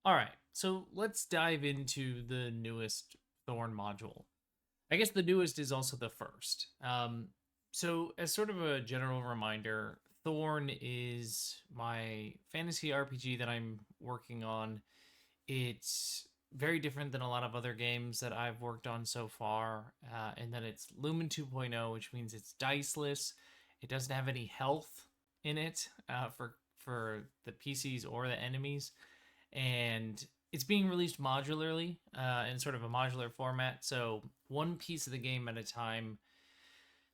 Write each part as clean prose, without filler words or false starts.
All right, so let's dive into the newest Thorn module. I guess the newest is also the first. So, as sort of a general reminder, Thorn is my fantasy RPG that I'm working on. It's very different than a lot of other games that I've worked on so far, in that it's Lumen 2.0, which means it's diceless. It doesn't have any health in it for the PCs or the enemies, and it's being released modularly in sort of a modular format. So one piece of the game at a time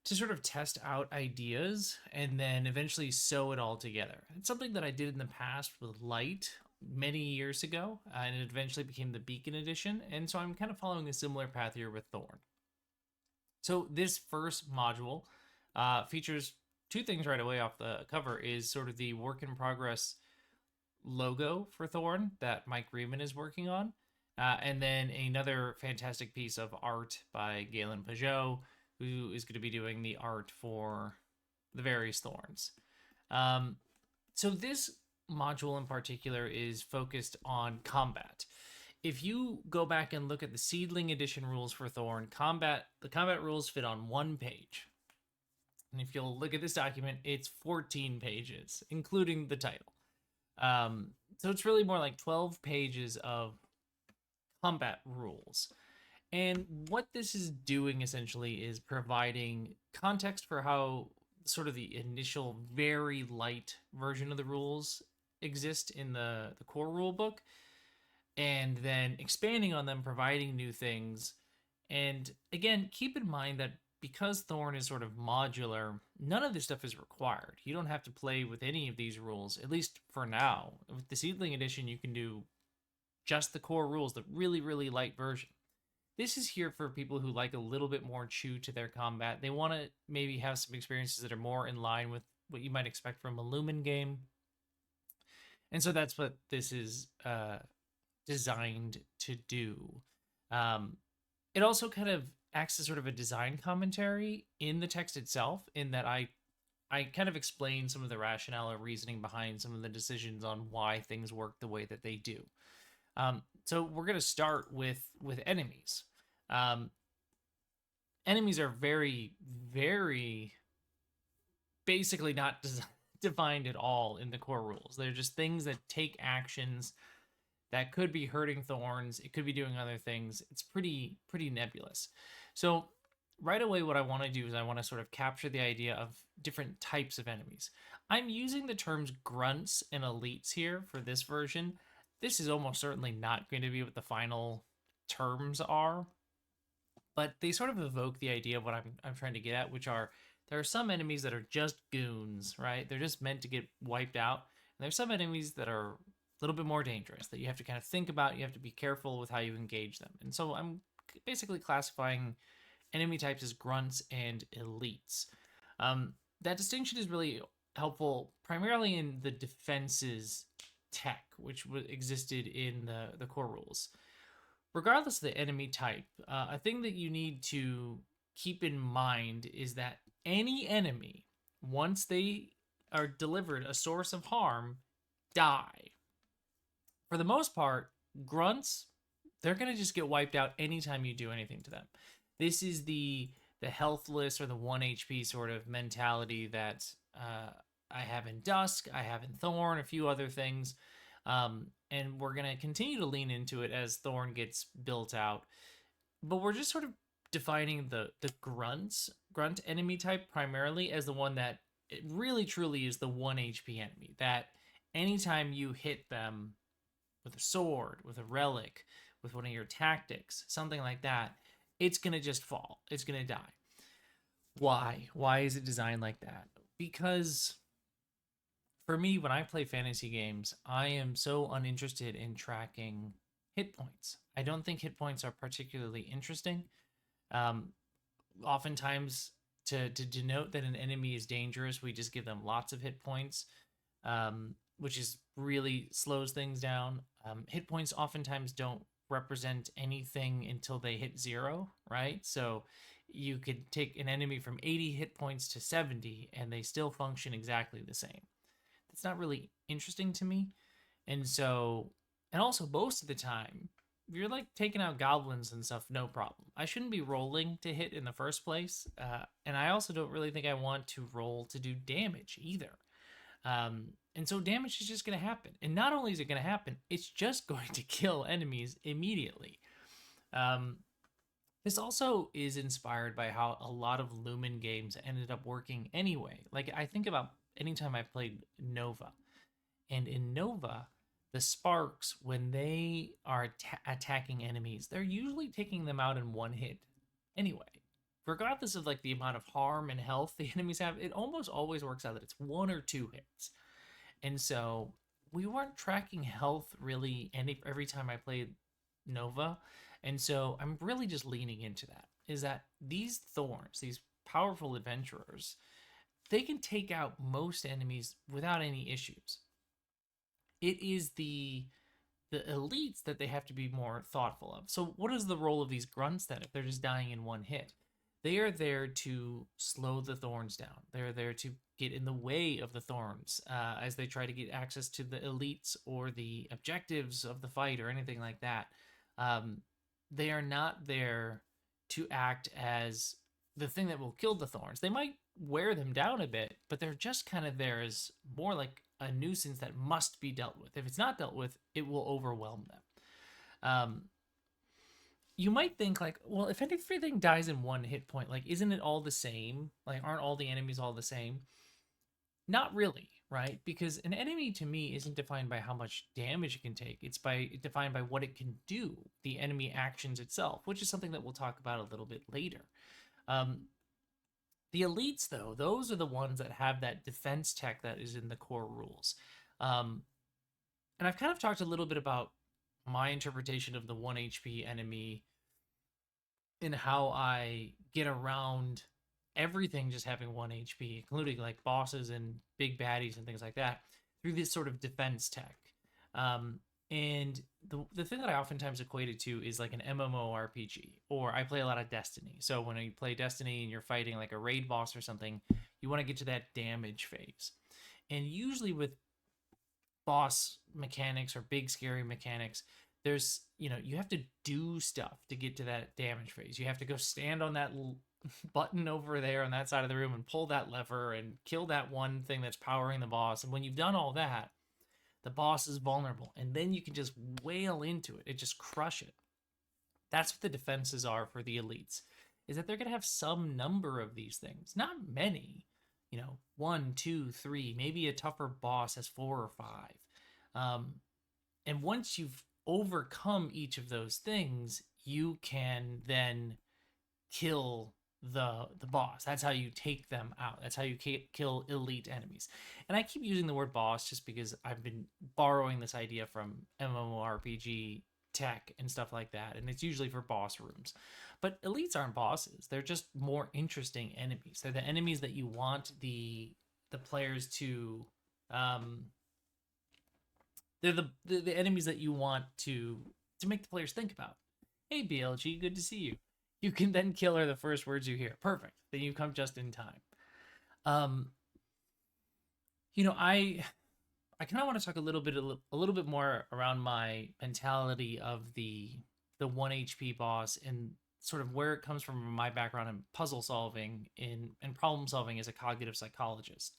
to sort of test out ideas and then eventually sew it all together. It's something that I did in the past with Light many years ago, and it eventually became the Beacon Edition. And so I'm kind of following a similar path here with Thorn. So this first module features two things right away off the cover is sort of the work in progress logo for Thorn that Mike Reeman is working on. And then another fantastic piece of art by Galen Pajot, who is going to be doing the art for the various Thorns. Um, so this module in particular is focused on combat. If you go back and look at the Seedling Edition rules for Thorn, the combat rules fit on one page. And if you'll look at this document, it's 14 pages, including the title. So it's really more like 12 pages of combat rules. And what this is doing essentially is providing context for how sort of the initial very light version of the rules exist in the core rule book, and then expanding on them, providing new things. And again, keep in mind that because Thorn is sort of modular, none of this stuff is required. You don't have to play with any of these rules, at least for now. With the Seedling Edition, you can do just the core rules, the really, really light version. This is here for people who like a little bit more chew to their combat. They want to maybe have some experiences that are more in line with what you might expect from a Lumen game. And so that's what this is designed to do. It also kind of acts as sort of a design commentary in the text itself, in that I kind of explain some of the rationale or reasoning behind some of the decisions on why things work the way that they do. So we're going to start with enemies. Um, Enemies are very, very basically not defined at all in the core rules. They're just things that take actions that could be hurting Thorns. It could be doing other things. It's pretty nebulous. So right away, what I want to do is I want to sort of capture the idea of different types of enemies. I'm using the terms grunts and elites here for this version. This is almost certainly not going to be what the final terms are, but they sort of evoke the idea of what I'm trying to get at, which are there are some enemies that are just goons, right? They're just meant to get wiped out. And there's some enemies that are a little bit more dangerous that you have to kind of think about. You have to be careful with how you engage them. And so I'm basically classifying enemy types as grunts and elites. That distinction is really helpful primarily in the defenses tech, which existed in the core rules. Regardless of the enemy type, a thing that you need to keep in mind is that any enemy, once they are delivered a source of harm, die. For the most part, grunts, they're going to just get wiped out anytime you do anything to them. This is the healthless or the 1 HP sort of mentality that I have in Dusk, I have in Thorn, a few other things. And we're going to continue to lean into it as Thorn gets built out. But we're just sort of defining the grunt enemy type primarily as the one that it really truly is the 1 HP enemy. That anytime you hit them with a sword, with a relic, with one of your tactics, something like that, it's going to just fall. It's going to die. Why? Why is it designed like that? Because for me, when I play fantasy games, I am so uninterested in tracking hit points. I don't think hit points are particularly interesting. Um, Oftentimes, to denote that an enemy is dangerous, we just give them lots of hit points, which is really slows things down. Hit points oftentimes don't represent anything until they hit 0, right? So you could take an enemy from 80 hit points to 70 and they still function exactly the same. That's not really interesting to me. And so And also, most of the time, if you're like taking out goblins and stuff, no problem. I shouldn't be rolling to hit in the first place. And I also don't really think I want to roll to do damage either. And so damage is just going to happen. And not only is it going to happen, it's just going to kill enemies immediately. Um, this also is inspired by how a lot of Lumen games ended up working anyway. Like, I think about anytime I played Nova. And in Nova, the sparks, when they are attacking enemies, they're usually taking them out in one hit anyway. Regardless of like the amount of harm and health the enemies have, it almost always works out that it's one or two hits. And so we weren't tracking health really every time I played Nova. And so I'm really just leaning into that. Is that these thorns, these powerful adventurers, they can take out most enemies without any issues. It is the elites that they have to be more thoughtful of. So what is the role of these grunts then if they're just dying in one hit? They are there to slow the thorns down. They're there to get in the way of the thorns as they try to get access to the elites or the objectives of the fight or anything like that. They are not there to act as the thing that will kill the thorns. They might wear them down a bit, but they're just kind of there as more like a nuisance that must be dealt with. If it's not dealt with, it will overwhelm them. Um, you might think like, well, if everything dies in one hit point, like, isn't it all the same? Like, aren't all the enemies all the same? Not really, right? Because an enemy to me isn't defined by how much damage it can take. It's defined by what it can do, the enemy actions itself, which is something that we'll talk about a little bit later. Um, the elites, though, those are the ones that have that defense tech that is in the core rules. Um, and I've kind of talked a little bit about my interpretation of the 1 HP enemy and how I get around everything just having 1 HP, including like bosses and big baddies and things like that, through this sort of defense tech. Um, and the thing that I oftentimes equate it to is like an MMORPG, or I play a lot of Destiny. So when you play Destiny and you're fighting like a raid boss or something, you want to get to that damage phase. And usually with boss mechanics or big scary mechanics, there's, you have to do stuff to get to that damage phase. You have to go stand on that button over there on that side of the room and pull that lever and kill that one thing that's powering the boss. And when you've done all that, the boss is vulnerable, and then you can just wail into it. It just crush it. That's what the defenses are for the elites, is that they're going to have some number of these things. Not many, 1, 2, 3, maybe a tougher boss has 4 or 5. And once you've overcome each of those things, you can then kill the boss. That's how you take them out. That's how you kill elite enemies. And I keep using the word boss just because I've been borrowing this idea from MMORPG tech and stuff like that, and it's usually for boss rooms. But elites aren't bosses. They're just more interesting enemies. They're the enemies that you want the players to they're the enemies that you want to make the players think about. Hey BLG, good to see you. You can then kill her the first words you hear. Perfect. Then you come just in time. I kind of want to talk a little bit more around my mentality of the 1 HP boss and sort of where it comes from my background in puzzle solving and problem solving as a cognitive psychologist.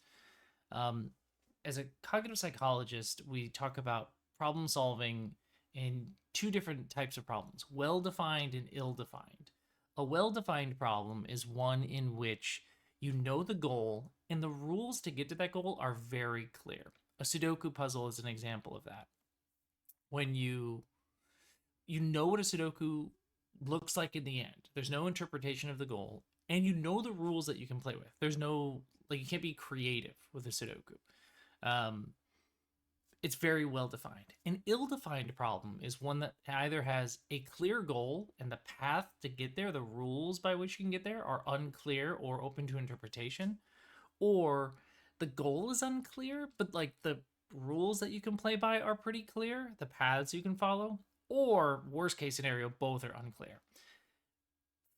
As a cognitive psychologist, we talk about problem solving in two different types of problems: well-defined and ill-defined. A well-defined problem is one in which you know the goal and the rules to get to that goal are very clear. A Sudoku puzzle is an example of that. When you know what a Sudoku looks like in the end. There's no interpretation of the goal, and you know the rules that you can play with. There's no, like, you can't be creative with a Sudoku. It's very well defined. An ill-defined problem is one that either has a clear goal and the path to get there, the rules by which you can get there, are unclear or open to interpretation, or the goal is unclear, but like the rules that you can play by are pretty clear, the paths you can follow, or worst case scenario, both are unclear.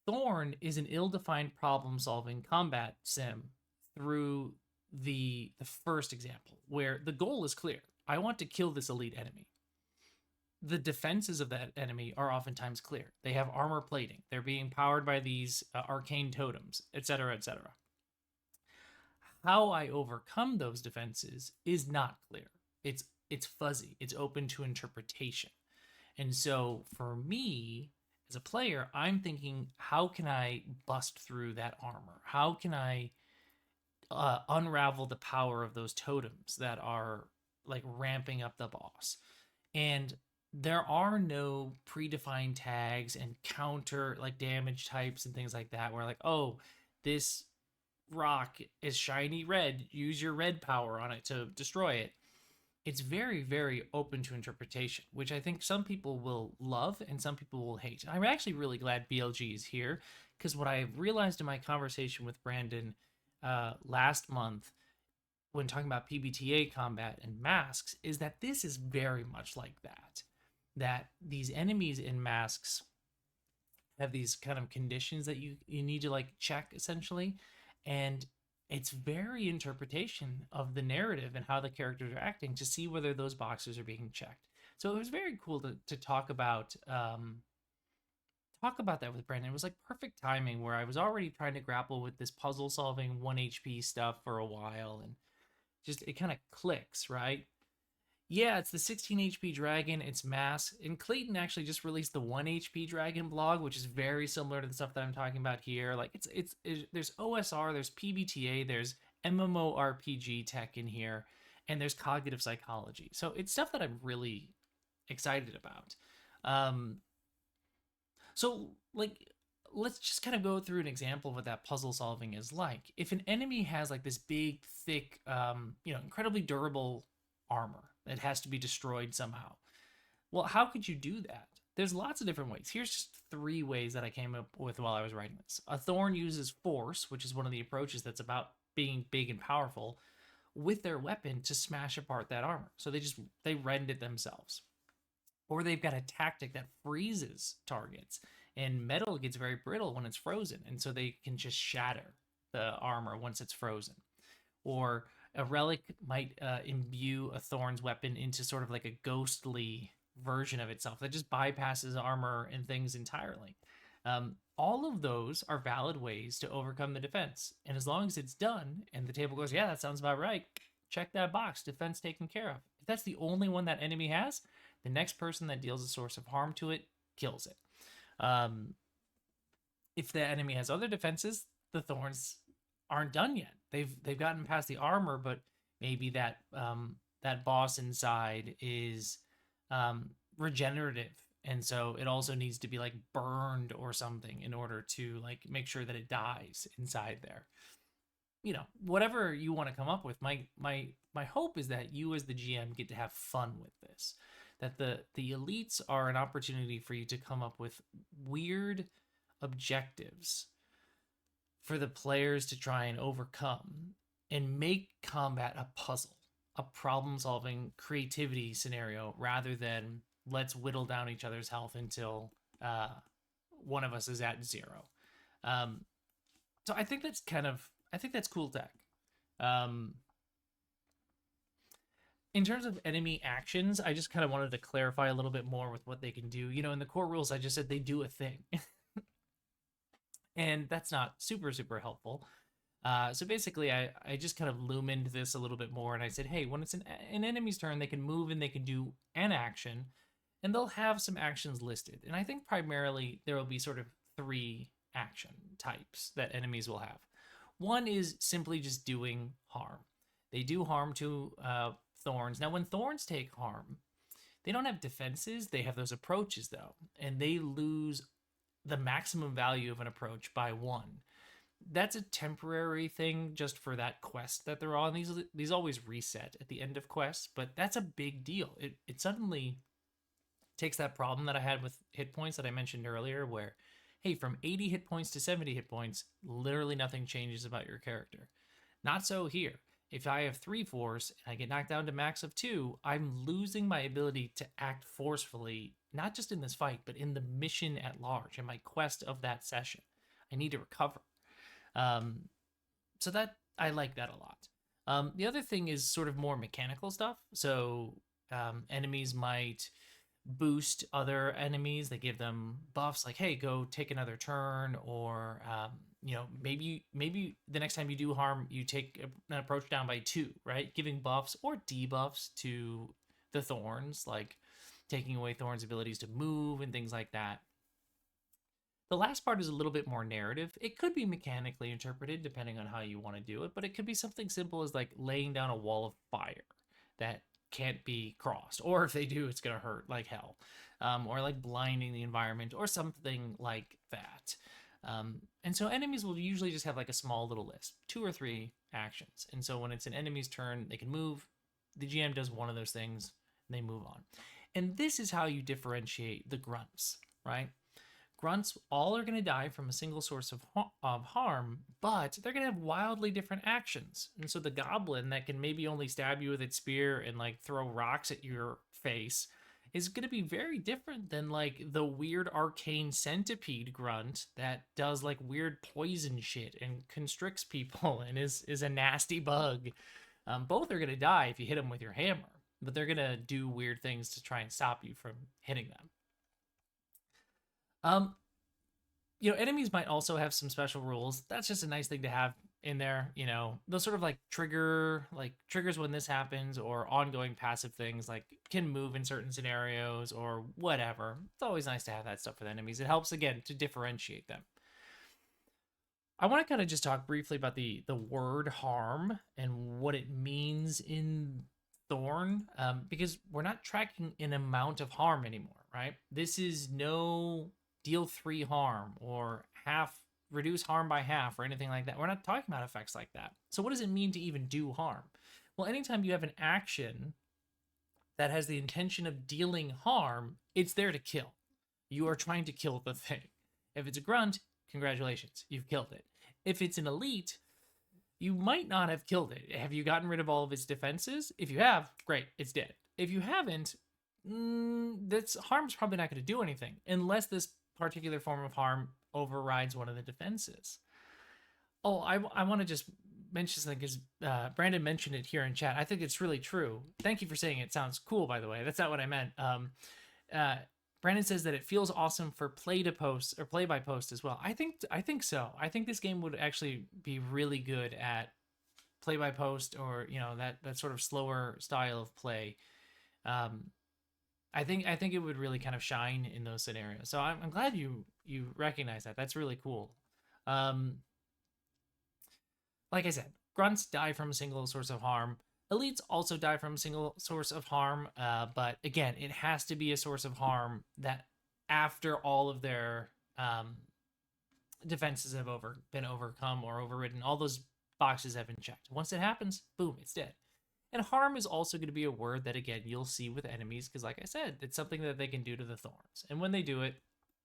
Thorn is an ill-defined problem-solving combat sim through the first example, where the goal is clear. I want to kill this elite enemy. the defenses of that enemy are oftentimes clear. They have armor plating. They're being powered by these arcane totems, etc., etc. How I overcome those defenses is not clear. It's fuzzy. It's open to interpretation. And so for me as a player, I'm thinking, how can I bust through that armor? How can I unravel the power of those totems that are like ramping up the boss? And there are no predefined tags and counter like damage types and things like that where like, oh, this rock is shiny red, use your red power on it to destroy it. It's very, very open to interpretation, which I think some people will love and some people will hate. I'm actually really glad BLG is here because what I realized in my conversation with Brandon last month when talking about PBTA combat and masks is that this is very much like that. That these enemies in masks have these kind of conditions that you need to like check essentially, and it's very interpretation of the narrative and how the characters are acting to see whether those boxes are being checked. So it was very cool to talk about that with Brandon. It was like perfect timing where I was already trying to grapple with this puzzle solving 1 HP stuff for a while, and just it kind of clicks, right? Yeah, it's the 16 HP dragon. It's mass. And Clayton actually just released the 1 HP dragon blog, which is very similar to the stuff that I'm talking about here. Like there's OSR, there's PBTA, there's MMORPG tech in here, and there's cognitive psychology. So it's stuff that I'm really excited about. Um, so like let's just kind of go through an example of what that puzzle solving is like. If an enemy has like this big, thick, incredibly durable armor that has to be destroyed somehow, well, how could you do that? There's lots of different ways. Here's just 3 ways that I came up with while I was writing this. A thorn uses force, which is one of the approaches that's about being big and powerful, with their weapon to smash apart that armor. So they rend it themselves. Or they've got a tactic that freezes targets, and metal gets very brittle when it's frozen, and so they can just shatter the armor once it's frozen. Or a relic might imbue a thorn's weapon into sort of like a ghostly version of itself that just bypasses armor and things entirely. All of those are valid ways to overcome the defense, and as long as it's done and the table goes, yeah, that sounds about right, check that box, defense taken care of. If that's the only one that enemy has, the next person that deals a source of harm to it kills it. If the enemy has other defenses, the thorns aren't done yet. They've gotten past the armor, but maybe that boss inside is regenerative, and so it also needs to be like burned or something in order to like make sure that it dies inside there. Whatever you want to come up with. My hope is that you as the GM get to have fun with this. That the elites are an opportunity for you to come up with weird objectives for the players to try and overcome and make combat a puzzle, a problem-solving creativity scenario rather than let's whittle down each other's health until one of us is at 0. So I think that's cool tech. In terms of enemy actions, I just kind of wanted to clarify a little bit more with what they can do. In the core rules, I just said they do a thing. And that's not super, super helpful. So basically, I just kind of lumined this a little bit more, and I said, hey, when it's an enemy's turn, they can move and they can do an action, and they'll have some actions listed. And I think primarily there will be sort of 3 action types that enemies will have. One is simply just doing harm. They do harm to thorns. Now, when thorns take harm, they don't have defenses. They have those approaches, though, and they lose the maximum value of an approach by 1. That's a temporary thing just for that quest that they're on. These always reset at the end of quests, but that's a big deal. It suddenly takes that problem that I had with hit points that I mentioned earlier, where, hey, from 80 hit points to 70 hit points, literally nothing changes about your character. Not so here. If I have 3 force and I get knocked down to max of 2, I'm losing my ability to act forcefully, not just in this fight, but in the mission at large, in my quest of that session. I need to recover. So that I like that a lot. The other thing is sort of more mechanical stuff. So enemies might boost other enemies. They give them buffs like, hey, go take another turn, or maybe the next time you do harm, you take an approach down by 2, right? Giving buffs or debuffs to the Thorns, like taking away Thorn's abilities to move and things like that. The last part is a little bit more narrative. It could be mechanically interpreted depending on how you want to do it, but it could be something simple as like laying down a wall of fire that can't be crossed, or if they do, it's gonna hurt like hell, or like blinding the environment or something like that. And so enemies will usually just have like a small little list, 2 or 3 actions. And so when it's an enemy's turn, they can move. The GM does one of those things, and they move on. And this is how you differentiate the grunts, right? Grunts all are going to die from a single source of harm, but they're going to have wildly different actions. And so the goblin that can maybe only stab you with its spear and like throw rocks at your face is going to be very different than like the weird arcane centipede grunt that does like weird poison shit and constricts people and is a nasty bug. Both are going to die if you hit them with your hammer, but they're going to do weird things to try and stop you from hitting them. Enemies might also have some special rules. That's just a nice thing to have in there. Those sort of like triggers when this happens, or ongoing passive things like can move in certain scenarios or whatever. It's always nice to have that stuff with enemies. It helps, again, to differentiate them. I want to kind of just talk briefly about the word harm and what it means in Thorn, because we're not tracking an amount of harm anymore, right? This is no deal 3 harm or reduce harm by half or anything like that. We're not talking about effects like that. So what does it mean to even do harm? Well, anytime you have an action that has the intention of dealing harm, it's there to kill. You are trying to kill the thing. If it's a grunt, congratulations, you've killed it. If it's an elite, you might not have killed it. Have you gotten rid of all of its defenses? If you have, great, it's dead. If you haven't, that's harm's probably not going to do anything unless this particular form of harm overrides one of the defenses. Oh, I want to just mention something because Brandon mentioned it here in chat. I think it's really true. Thank you for saying it. Sounds cool, by the way. That's not what I meant. Brandon says that it feels awesome for play to post or play by post as well. I think so. I think this game would actually be really good at play by post, or that sort of slower style of play. I think it would really kind of shine in those scenarios. So I'm glad you recognize that. That's really cool. Like I said, grunts die from a single source of harm. Elites also die from a single source of harm, but again, it has to be a source of harm that after all of their defenses have been overcome or overridden, all those boxes have been checked. Once it happens, boom, it's dead. And harm is also going to be a word that, again, you'll see with enemies, because like I said, it's something that they can do to the Thorns. And when they do it,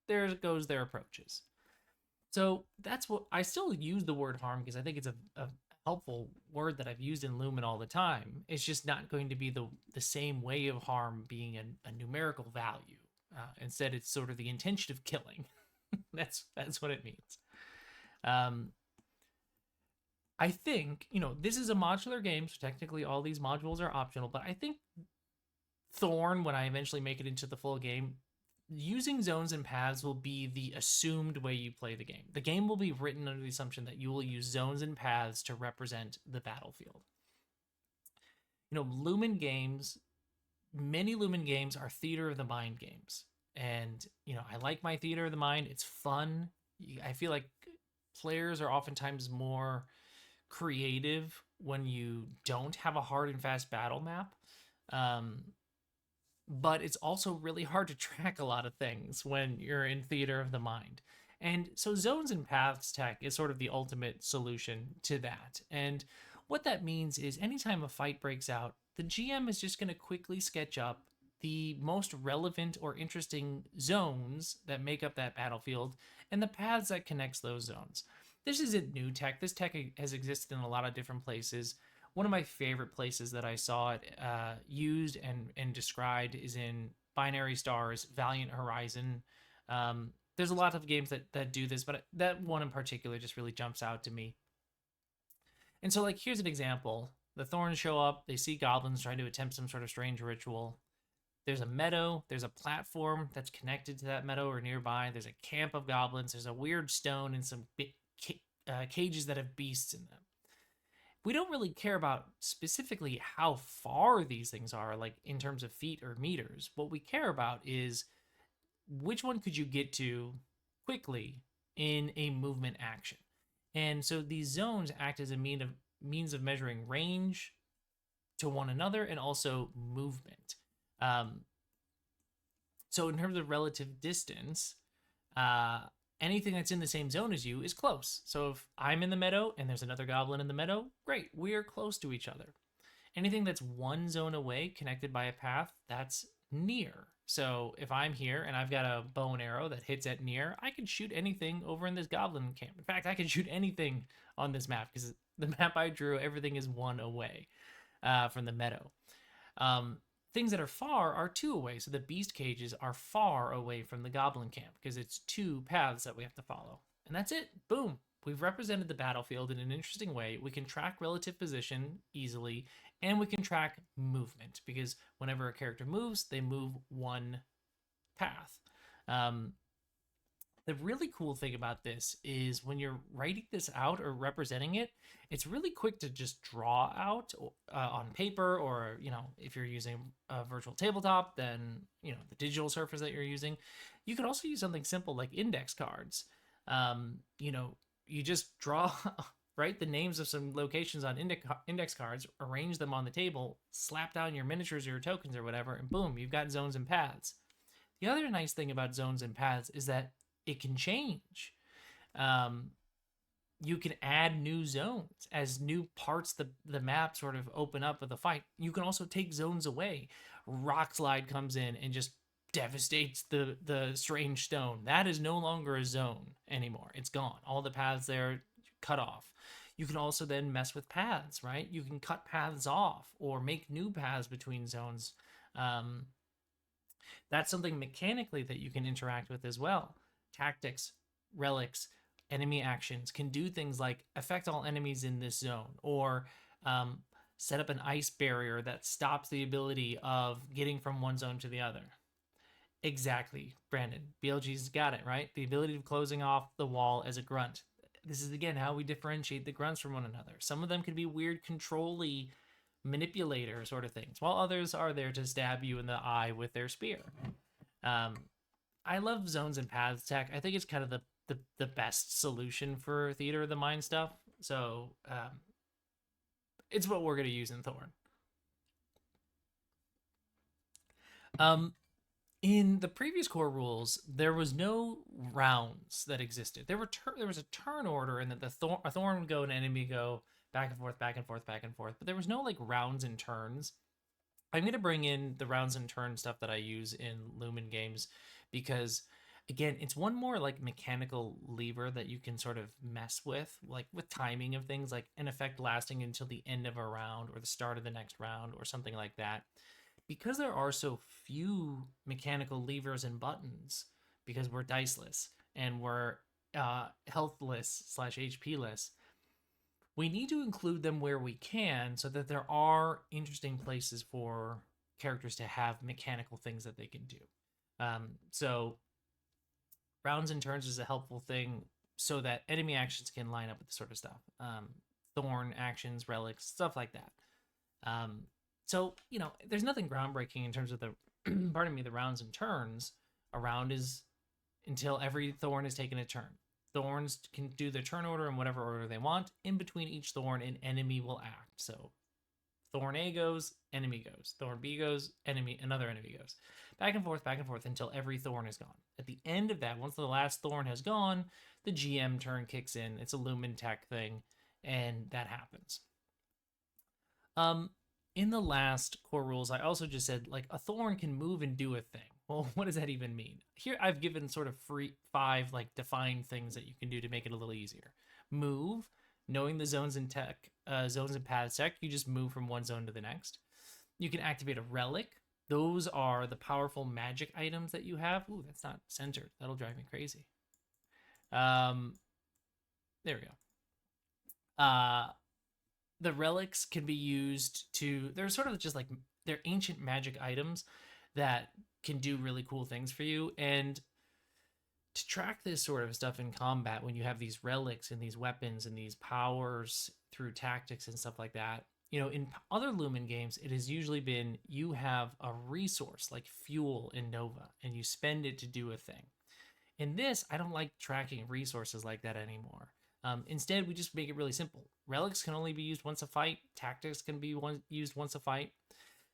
there goes their approaches. So that's what I still use the word harm, because I think it's a helpful word that I've used in Lumen all the time. It's just not going to be the same way of harm being a numerical value. Instead, it's sort of the intention of killing. That's what it means. I think, this is a modular game, so technically all these modules are optional, but I think Thorn, when I eventually make it into the full game, using zones and paths will be the assumed way you play the game. The game will be written under the assumption that you will use zones and paths to represent the battlefield. Lumen games, many Lumen games are theater of the mind games. And, I like my theater of the mind. It's fun. I feel like players are oftentimes more creative when you don't have a hard and fast battle map. But it's also really hard to track a lot of things when you're in theater of the mind. And so zones and paths tech is sort of the ultimate solution to that. And what that means is anytime a fight breaks out, the GM is just going to quickly sketch up the most relevant or interesting zones that make up that battlefield and the paths that connects those zones. This isn't new tech. This tech has existed in a lot of different places. One of my favorite places that I saw it used and described is in Binary Stars, Valiant Horizon. There's a lot of games that do this, but that one in particular just really jumps out to me. And so, here's an example. The Thorns show up. They see goblins trying to attempt some sort of strange ritual. There's a meadow, there's a platform that's connected to that meadow or nearby. There's a camp of goblins, there's a weird stone and some cages that have beasts in them. We don't really care about specifically how far these things are, like in terms of feet or meters. What we care about is which one could you get to quickly in a movement action. And so these zones act as a means of measuring range to one another and also movement. So in terms of relative distance, anything that's in the same zone as you is close. So if I'm in the meadow and there's another goblin in the meadow, great, we're close to each other. Anything that's one zone away, connected by a path, that's near. So if I'm here and I've got a bow and arrow that hits at near, I can shoot anything over in this goblin camp. In fact, I can shoot anything on this map because the map I drew, everything is one away from the meadow. Things that are far are two away. So the beast cages are far away from the goblin camp because it's two paths that we have to follow. And that's it. Boom. We've represented the battlefield in an interesting way. We can track relative position easily, and we can track movement because whenever a character moves, they move one path. The really cool thing about this is when you're writing this out or representing it, it's really quick to just draw out on paper, or, if you're using a virtual tabletop, then, the digital surface that you're using. You can also use something simple like index cards. You just draw, right, the names of some locations on index cards, arrange them on the table, slap down your miniatures or your tokens or whatever, and boom, you've got zones and paths. The other nice thing about zones and paths is that it can change. You can add new zones as new parts of the map sort of open up with a fight. You can also take zones away. Rock Slide comes in and just devastates the strange stone. That is no longer a zone anymore. It's gone. All the paths there cut off. You can also then mess with paths, right? You can cut paths off or make new paths between zones. That's something mechanically that you can interact with as well. Tactics, relics, enemy actions can do things like affect all enemies in this zone, or set up an ice barrier that stops the ability of getting from one zone to the other. Exactly, Brandon. BLG's got it, right? The ability of closing off the wall as a grunt. This is, again, how we differentiate the grunts from one another. Some of them can be weird, control-y, manipulator sort of things, while others are there to stab you in the eye with their spear. I love zones and paths tech. I think it's kind of the best solution for theater of the mind stuff. So it's what we're going to use in Thorn. In the previous core rules, there was no rounds that existed. There was a turn order, and that a Thorn would go and an enemy go back and forth, back and forth, back and forth. But there was no like rounds and turns. I'm going to bring in the rounds and turn stuff that I use in Lumen games because, again, it's one more like mechanical lever that you can sort of mess with, like with timing of things, like an effect lasting until the end of a round or the start of the next round or something like that. Because there are so few mechanical levers and buttons, because we're diceless and we're healthless / HP-less, we need to include them where we can so that there are interesting places for characters to have mechanical things that they can do. So rounds and turns is a helpful thing so that enemy actions can line up with this sort of stuff. Thorn actions, relics, stuff like that. So, there's nothing groundbreaking in terms of the, the rounds and turns. A round is until every Thorn has taken a turn. Thorns can do their turn order in whatever order they want. In between each Thorn, an enemy will act. So Thorn A goes, enemy goes. Thorn B goes, another enemy goes. Back and forth until every Thorn is gone. At the end of that, once the last Thorn has gone, the GM turn kicks in. It's a Lumen Tech thing, and that happens. In the last core rules, I also just said, like, a Thorn can move and do a thing. Well, what does that even mean? Here, I've given sort of 5, like, defined things that you can do to make it a little easier. Move, knowing the zones and paths tech, you just move from one zone to the next. You can activate a relic. Those are the powerful magic items that you have. Ooh, that's not centered. That'll drive me crazy. There we go. The relics can be used to, they're sort of just like, they're ancient magic items that can do really cool things for you. And to track this sort of stuff in combat, when you have these relics and these weapons and these powers through tactics and stuff like that, in other Lumen games, it has usually been you have a resource like fuel in Nova and you spend it to do a thing. In this, I don't like tracking resources like that anymore. Instead, we just make it really simple. Relics can only be used once a fight. Tactics can be used once a fight.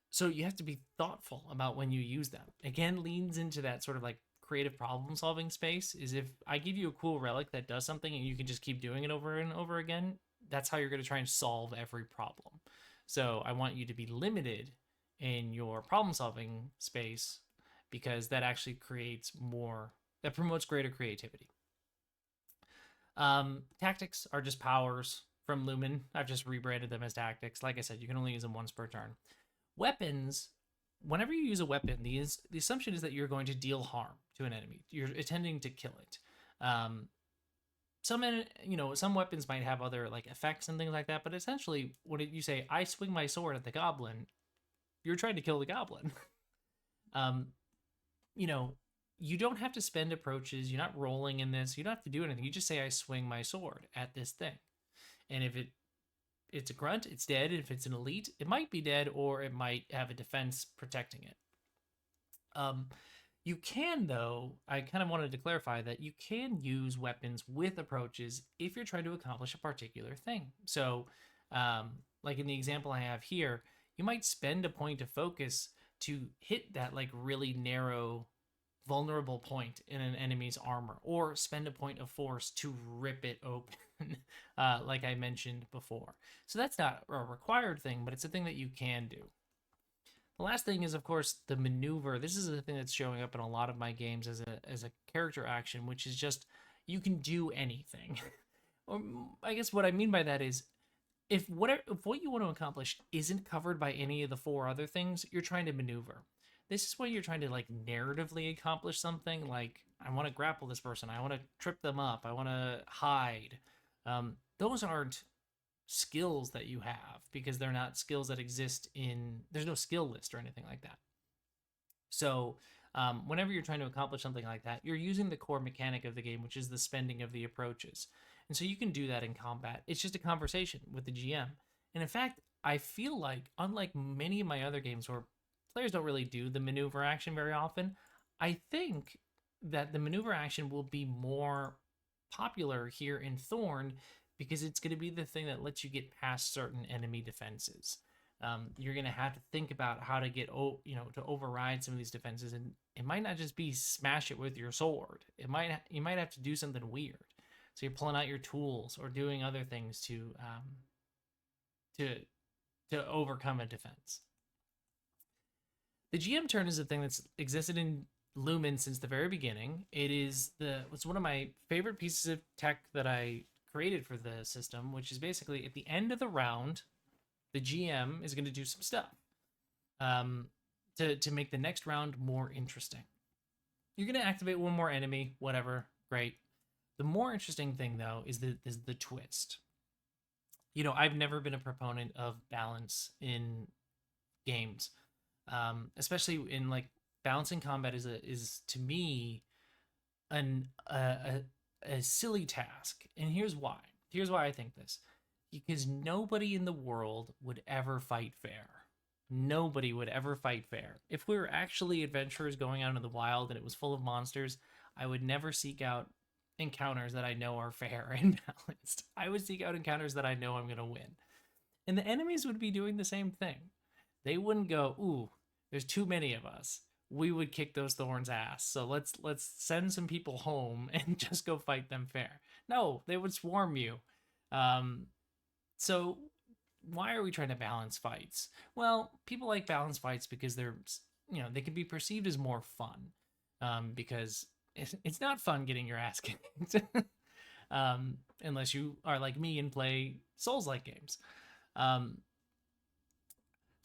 So you have to be thoughtful about when you use them. Again, leans into that sort of like creative problem solving space. Is if I give you a cool relic that does something and you can just keep doing it over and over again, that's how you're going to try and solve every problem. So I want you to be limited in your problem solving space because that actually that promotes greater creativity. Tactics are just powers from Lumen. I've just rebranded them as tactics. Like I said, you can only use them once per turn. Weapons, whenever you use a weapon, the assumption is that you're going to deal harm to an enemy. You're intending to kill it. Some weapons might have other like effects and things like that, but essentially, when you say "I swing my sword at the goblin," you're trying to kill the goblin. You don't have to spend approaches. You're not rolling in this. You don't have to do anything. You just say, "I swing my sword at this thing," and if it's a grunt, it's dead. If it's an elite, it might be dead, or it might have a defense protecting it. You can, though, I kind of wanted to clarify that you can use weapons with approaches if you're trying to accomplish a particular thing. So, like in the example I have here, you might spend a point of focus to hit that like really narrow, vulnerable point in an enemy's armor, or spend a point of force to rip it open, like I mentioned before. So that's not a required thing, but it's a thing that you can do. The last thing is, of course, the maneuver. This is the thing that's showing up in a lot of my games as a character action, which is just you can do anything. Or I guess what I mean by that is if what you want to accomplish isn't covered by any of the four other things, you're trying to maneuver. This is when you're trying to like narratively accomplish something, like I want to grapple this person, I want to trip them up, I want to hide. Those aren't skills that you have because they're not skills that exist there's no skill list or anything like that. So whenever you're trying to accomplish something like that, you're using the core mechanic of the game, which is the spending of the approaches. And so you can do that in combat. It's just a conversation with the GM. And in fact, I feel like, unlike many of my other games where players don't really do the maneuver action very often, I think that the maneuver action will be more popular here in Thorn because it's going to be the thing that lets you get past certain enemy defenses. You're going to have to think about how to to override some of these defenses, and it might not just be smash it with your sword. You might have to do something weird. So you're pulling out your tools or doing other things to overcome a defense. The GM turn is a thing that's existed in Lumen since the very beginning. It's one of my favorite pieces of tech that I created for the system, which is basically at the end of the round, the GM is going to do some stuff to make the next round more interesting. You're going to activate one more enemy, whatever, great. The more interesting thing, though, is the twist. I've never been a proponent of balance in games, especially in like balancing combat is to me a silly task, and here's why. Here's why I think this. Because nobody in the world would ever fight fair. Nobody would ever fight fair. If we were actually adventurers going out into the wild and it was full of monsters, I would never seek out encounters that I know are fair and balanced. I would seek out encounters that I know I'm going to win. And the enemies would be doing the same thing. They wouldn't go, ooh, there's too many of us. We would kick those thorns ass. So let's send some people home and just go fight them fair. No, they would swarm you. So why are we trying to balance fights? Well, people like balance fights because they can be perceived as more fun. Because it's not fun getting your ass kicked. Unless you are like me and play Souls-like games.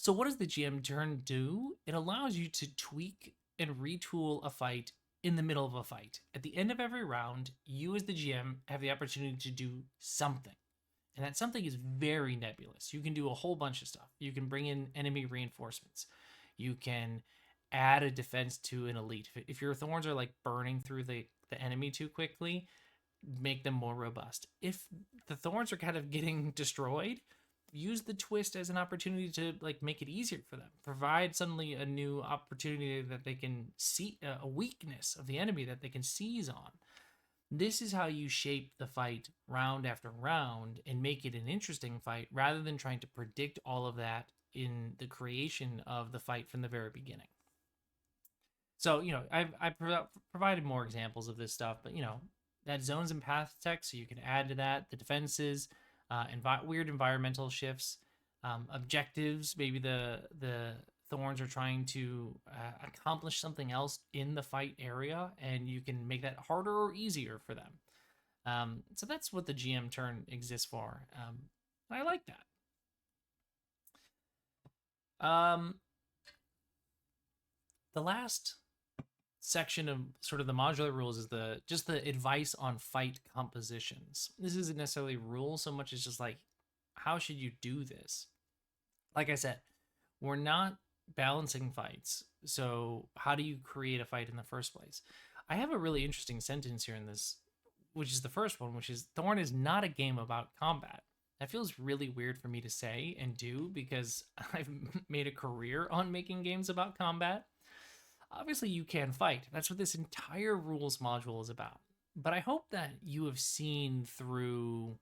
So what does the GM turn do? It allows you to tweak and retool a fight in the middle of a fight. At the end of every round, you as the GM have the opportunity to do something. And that something is very nebulous. You can do a whole bunch of stuff. You can bring in enemy reinforcements. You can add a defense to an elite. If your thorns are like burning through the enemy too quickly, make them more robust. If the thorns are kind of getting destroyed, use the twist as an opportunity to like make it easier for them. Provide suddenly a new opportunity that they can see, a weakness of the enemy that they can seize on. This is how you shape the fight round after round and make it an interesting fight rather than trying to predict all of that in the creation of the fight from the very beginning. So, I've provided more examples of this stuff, but, that zones and path tech, so you can add to that the defenses, weird environmental shifts, objectives. Maybe the thorns are trying to accomplish something else in the fight area, and you can make that harder or easier for them. So that's what the GM turn exists for. I like that. The last section of sort of the modular rules is just the advice on fight compositions. This isn't necessarily rules so much as just like, how should you do this? Like I said, we're not balancing fights. So how do you create a fight in the first place? I have a really interesting sentence here in this, which is the first one, which is Thorn is not a game about combat. That feels really weird for me to say and do because I've made a career on making games about combat. Obviously, you can fight. That's what this entire rules module is about. But I hope that you have seen through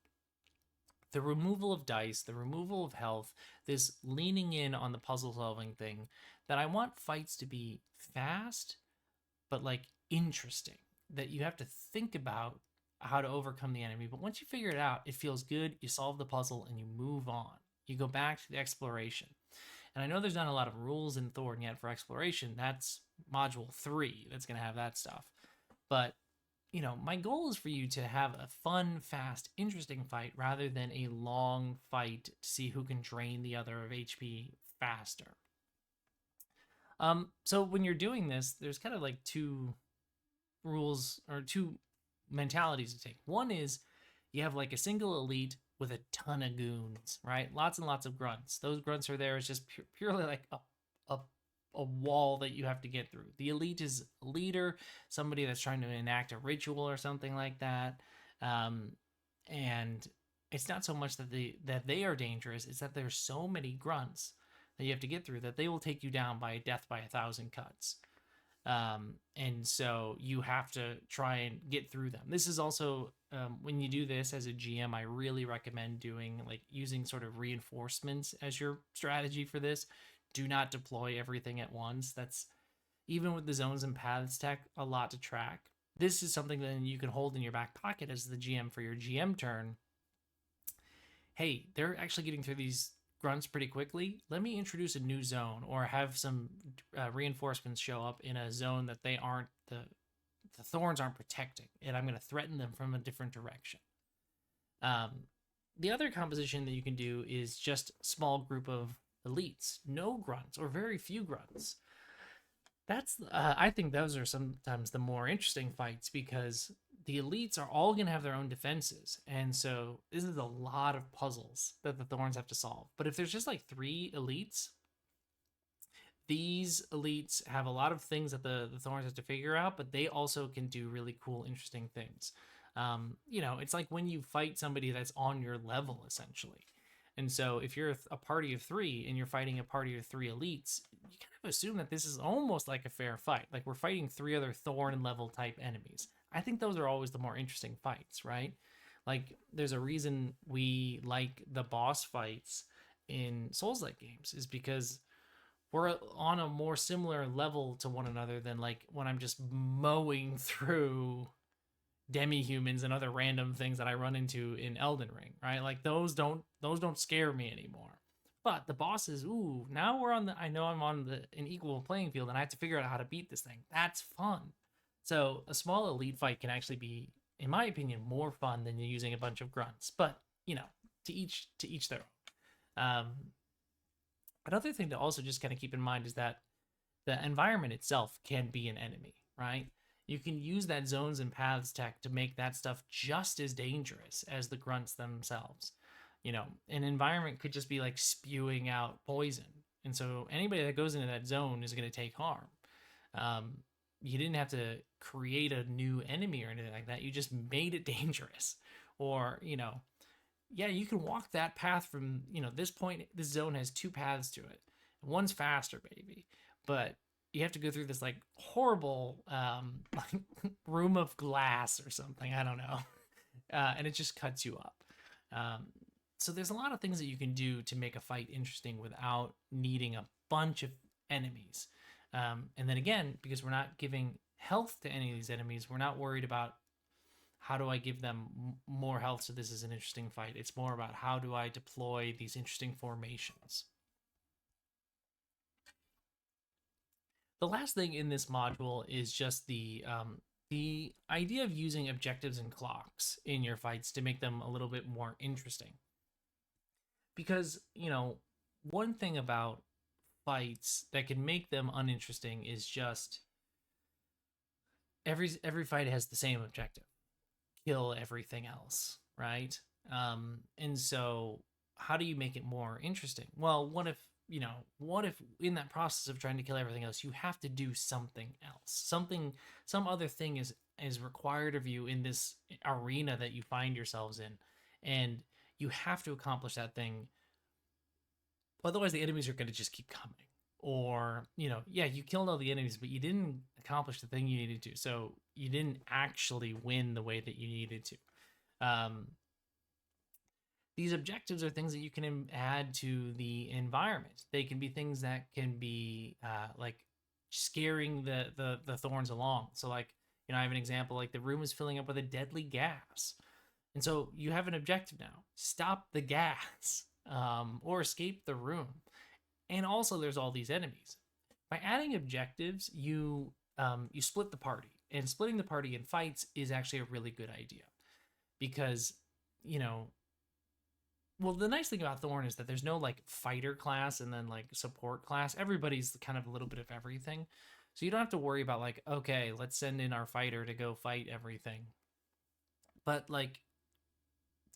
the removal of dice, the removal of health, this leaning in on the puzzle solving thing, that I want fights to be fast, but like interesting. That you have to think about how to overcome the enemy. But once you figure it out, it feels good. You solve the puzzle and you move on. You go back to the exploration. And I know there's not a lot of rules in Thorn yet for exploration. That's module 3 that's going to have that stuff. But, my goal is for you to have a fun, fast, interesting fight rather than a long fight to see who can drain the other of HP faster. So when you're doing this, there's kind of like two rules or two mentalities to take. One is you have like a single elite with a ton of goons, right? Lots and lots of grunts. Those grunts are there. It's just purely like a wall that you have to get through. The elite is a leader, somebody that's trying to enact a ritual or something like that. And it's not so much that they are dangerous, it's that there's so many grunts that you have to get through that they will take you down by death by 1,000 cuts. And so you have to try and get through them. This is also, when you do this as a GM, I really recommend doing like using sort of reinforcements as your strategy for this. Do not deploy everything at once. That's, even with the zones and paths tech, a lot to track. This is something that you can hold in your back pocket as the GM for your GM turn. Hey, they're actually getting through these grunts pretty quickly. Let me introduce a new zone or have some reinforcements show up in a zone that they aren't, the thorns aren't protecting, and I'm going to threaten them from a different direction. The other composition that you can do is just a small group of elites, no grunts or very few grunts. That's I think those are sometimes the more interesting fights because the elites are all going to have their own defenses, and so this is a lot of puzzles that the thorns have to solve. But if there's just like 3 elites, these elites have a lot of things that the thorns have to figure out, but they also can do really cool, interesting things. It's like when you fight somebody that's on your level, essentially. And so if you're a party of 3 and you're fighting a party of 3 elites, you kind of assume that this is almost like a fair fight. Like we're fighting 3 other Thorn level type enemies. I think those are always the more interesting fights, right? Like there's a reason we like the boss fights in Souls-like games is because we're on a more similar level to one another than like when I'm just mowing through demi-humans and other random things that I run into in Elden Ring, right? Like those don't scare me anymore. But the bosses, now we're on I know I'm on an equal playing field and I have to figure out how to beat this thing. That's fun. So a small elite fight can actually be, in my opinion, more fun than using a bunch of grunts. But, to each their own. Another thing to also just kind of keep in mind is that the environment itself can be an enemy, right? You can use that zones and paths tech to make that stuff just as dangerous as the grunts themselves. An environment could just be like spewing out poison. And so anybody that goes into that zone is going to take harm. You didn't have to create a new enemy or anything like that. You just made it dangerous. Or, yeah, you can walk that path from, this point. This zone has two paths to it. One's faster, baby, but you have to go through this like horrible like room of glass or something. I don't know, and it just cuts you up. Um, so there's a lot of things that you can do to make a fight interesting without needing a bunch of enemies. And then again, because we're not giving health to any of these enemies, we're not worried about how do I give them more health so this is an interesting fight. It's more about how do I deploy these interesting formations. The last thing in this module is just the idea of using objectives and clocks in your fights to make them a little bit more interesting. Because, one thing about fights that can make them uninteresting is just every fight has the same objective: kill everything else, right? And so how do you make it more interesting? Well, what if in that process of trying to kill everything else, you have to do something else? Some other thing is required of you in this arena that you find yourselves in, and you have to accomplish that thing. Otherwise, the enemies are going to just keep coming. Or, yeah, you killed all the enemies, but you didn't accomplish the thing you needed to. So you didn't actually win the way that you needed to. These objectives are things that you can add to the environment. They can be things that can be like scaring the thorns along. So like, I have an example, like the room is filling up with a deadly gas. And so you have an objective now: stop the gas, or escape the room. And also there's all these enemies. By adding objectives, you split the party. And splitting the party in fights is actually a really good idea. Because, well, the nice thing about Thorn is that there's no like fighter class and then like support class. Everybody's kind of a little bit of everything. So you don't have to worry about like, okay, let's send in our fighter to go fight everything. But like,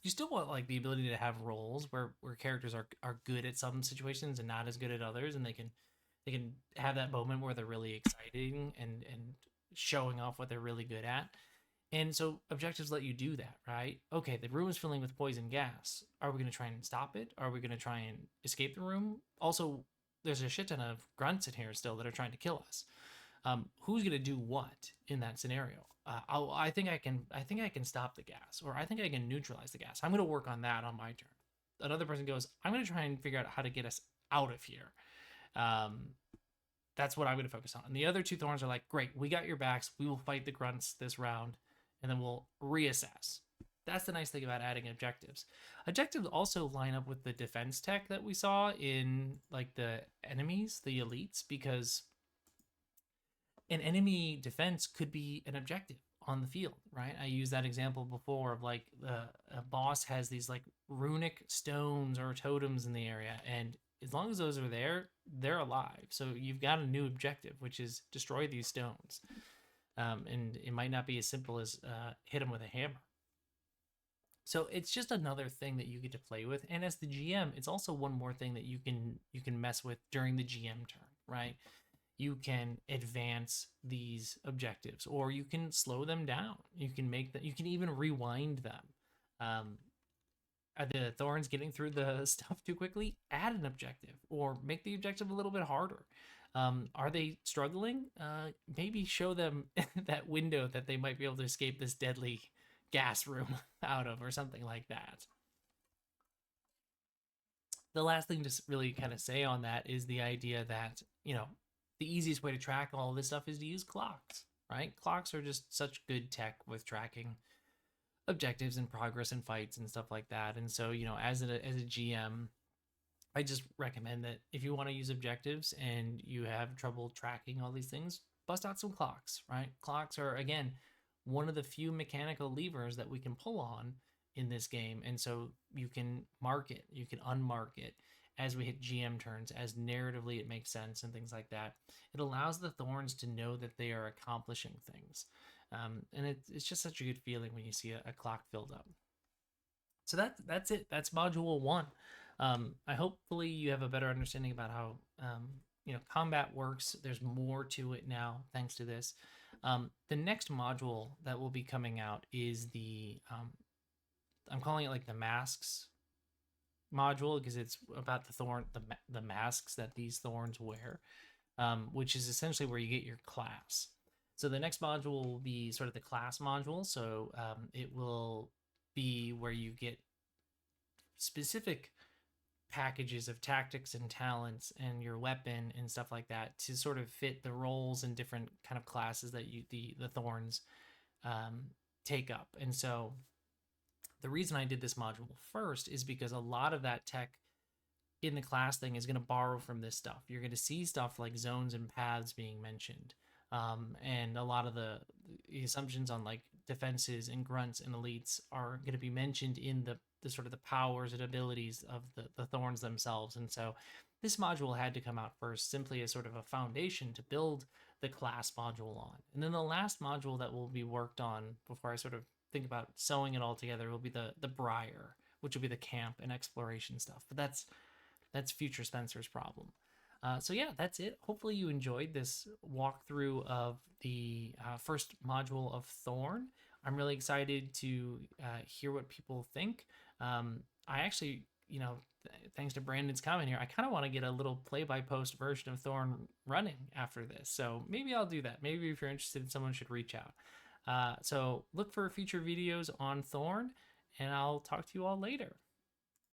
you still want like the ability to have roles where characters are good at some situations and not as good at others, and they can have that moment where they're really exciting and showing off what they're really good at. And so objectives let you do that, right? Okay, the room is filling with poison gas. Are we going to try and stop it? Are we going to try and escape the room? Also, there's a shit ton of grunts in here still that are trying to kill us. Who's going to do what in that scenario? I think I can stop the gas, or I think I can neutralize the gas. I'm going to work on that on my turn. Another person goes, I'm going to try and figure out how to get us out of here. That's what I'm going to focus on. And the other two thorns are like, great, we got your backs. We will fight the grunts this round, and then we'll reassess. That's the nice thing about adding objectives. Objectives also line up with the defense tech that we saw in like the enemies, the elites, because an enemy defense could be an objective on the field, right? I used that example before of like a boss has these like runic stones or totems in the area, and as long as those are there, they're alive. So you've got a new objective, which is destroy these stones. And it might not be as simple as hit them with a hammer. So it's just another thing that you get to play with. And as the GM, it's also one more thing that you can mess with during the GM turn, right? You can advance these objectives, or you can slow them down. You can you can even rewind them. Are the thorns getting through the stuff too quickly? Add an objective, or make the objective a little bit harder. Are they struggling? Maybe show them that window that they might be able to escape this deadly gas room out of, or something like that. The last thing to really kind of say on that is the idea that, the easiest way to track all this stuff is to use clocks, right? Clocks are just such good tech with tracking objectives and progress and fights and stuff like that. And so, as a GM, I just recommend that if you want to use objectives and you have trouble tracking all these things, bust out some clocks, right? Clocks are, again, one of the few mechanical levers that we can pull on in this game. And so you can mark it, you can unmark it as we hit GM turns, as narratively it makes sense and things like that. It allows the thorns to know that they are accomplishing things. And it's just such a good feeling when you see a clock filled up. So that's it. That's module 1. I hopefully you have a better understanding about how combat works. There's more to it now thanks to this. The next module that will be coming out is the I'm calling it like the masks module, because it's about the masks that these thorns wear, which is essentially where you get your class. So the next module will be sort of the class module. So it will be where you get specific packages of tactics and talents and your weapon and stuff like that to sort of fit the roles and different kind of classes that the thorns take up. And so the reason I did this module first is because a lot of that tech in the class thing is going to borrow from this stuff. You're going to see stuff like zones and paths being mentioned, and a lot of the assumptions on like defenses and grunts and elites are going to be mentioned in the sort of the powers and abilities of the thorns themselves. And so this module had to come out first, simply as sort of a foundation to build the class module on. And then the last module that will be worked on before I sort of think about sewing it all together will be the Briar, which will be the camp and exploration stuff. But that's future Spencer's problem. So yeah, that's it. Hopefully you enjoyed this walkthrough of the first module of Thorn. I'm really excited to hear what people think. I actually, thanks to Brandon's comment here, I kind of want to get a little play-by-post version of Thorn running after this. So maybe I'll do that. Maybe if you're interested, someone should reach out. So look for future videos on Thorn, and I'll talk to you all later.